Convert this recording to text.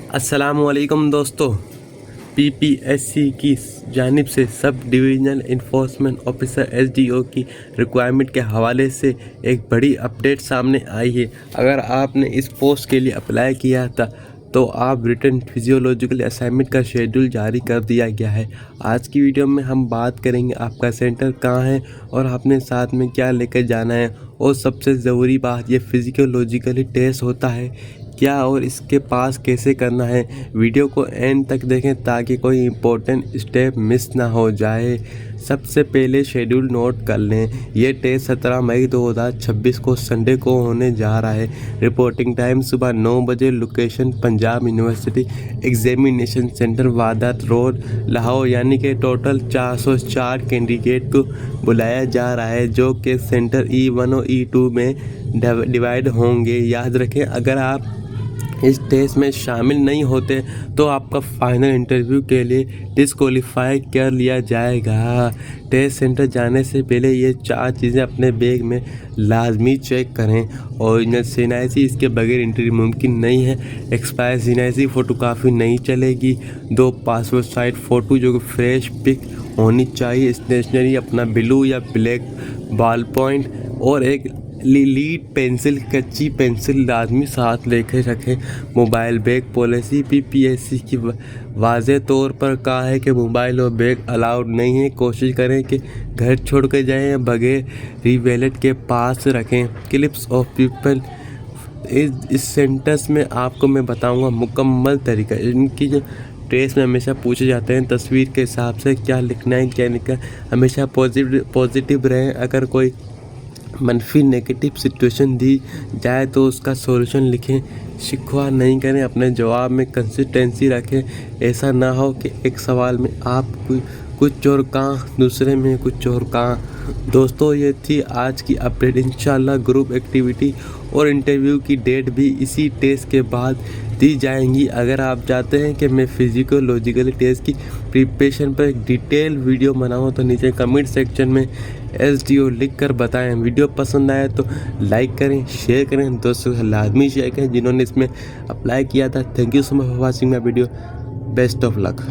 अस्सलाम वालेकुम दोस्तों। पीपीएससी की जानिब से sub divisional enforcement officer SDO की रिक्वायरमेंट के हवाले से एक बड़ी अपडेट सामने आई है। अगर आपने इस पोस्ट के लिए अप्लाई किया था तो आप रिटन फिजियोलॉजिकल असाइनमेंट का शेड्यूल जारी कर दिया गया है। आज की वीडियो में हम बात करेंगे आपका सेंटर कहाँ है और आपने साथ में क्या लेकर जाना है, और सबसे ज़रूरी बात, ये फिजियोलॉजिकली टेस्ट होता है क्या और इसके पास कैसे करना है। वीडियो को एंड तक देखें ताकि कोई इम्पोर्टेंट स्टेप मिस ना हो जाए। सबसे पहले शेड्यूल नोट कर लें। ये टेस्ट 17 मई 2026 को संडे को होने जा रहा है। रिपोर्टिंग टाइम सुबह 9 बजे। Location Punjab university examination centre वादात रोड लाहौर। यानी कि टोटल 404 कैंडिडेट को बुलाया जा रहा है, जो कि सेंटर E1 और E2 में डिवाइड होंगे। याद रखें, अगर आप इस टेस्ट में शामिल नहीं होते तो आपका फाइनल इंटरव्यू के लिए डिस्क्वालीफाई कर लिया जाएगा। टेस्ट सेंटर जाने से पहले ये 4 चीज़ें अपने बैग में लाजमी चेक करें। ओरिजिनल सीएनआईसी, इसके बगैर इंटरव्यू मुमकिन नहीं है। एक्सपायर सीएनआईसी फ़ोटोकॉपी नहीं चलेगी। 2 पासपोर्ट साइज फ़ोटो जो कि फ्रेश पिक होनी चाहिए। स्टेशनरी अपना ब्लू या ब्लैक बॉल पॉइंट और एक लीड पेंसिल, कच्ची पेंसिल लाजमी साथ लेकर रखें। मोबाइल बैग पॉलिसी पीपीएससी की वाज़े तौर पर कहा है कि मोबाइल और बैग अलाउड नहीं है। कोशिश करें कि घर छोड़ कर जाएँ या बगैर रीवैलेट के पास रखें। क्लिप्स ऑफ पीपल, इस सेंटेंस में आपको मैं बताऊंगा मुकम्मल तरीका। इनकी जो टेस्ट में हमेशा पूछे जाते हैं तस्वीर के हिसाब से क्या लिखना है क्या लिखना है। हमेशा पॉजिटिव रहें। अगर कोई मनफी नेगेटिव सिचुएशन दी जाए तो उसका सॉल्यूशन लिखें। शिकवा नहीं करें, अपने जवाब में कंसिस्टेंसी रखें। ऐसा ना हो कि एक सवाल में आप कुछ और कहाँ, दूसरे में कुछ और कहाँ। दोस्तों, ये थी आज की अपडेट। इंशाल्लाह ग्रुप एक्टिविटी और इंटरव्यू की डेट भी इसी टेस्ट के बाद दी जाएंगी। अगर आप चाहते हैं कि मैं फिजियोलॉजिकल टेस्ट की प्रिपरेशन पर एक डिटेल वीडियो बनाऊं तो नीचे कमेंट सेक्शन में एसडीओ लिख कर बताएं। वीडियो पसंद आए तो लाइक करें, शेयर करें, दोस्तों से लाजमी शेयर करें जिन्होंने इसमें अप्लाई किया था। Thank you so much for watching my video. Best of luck.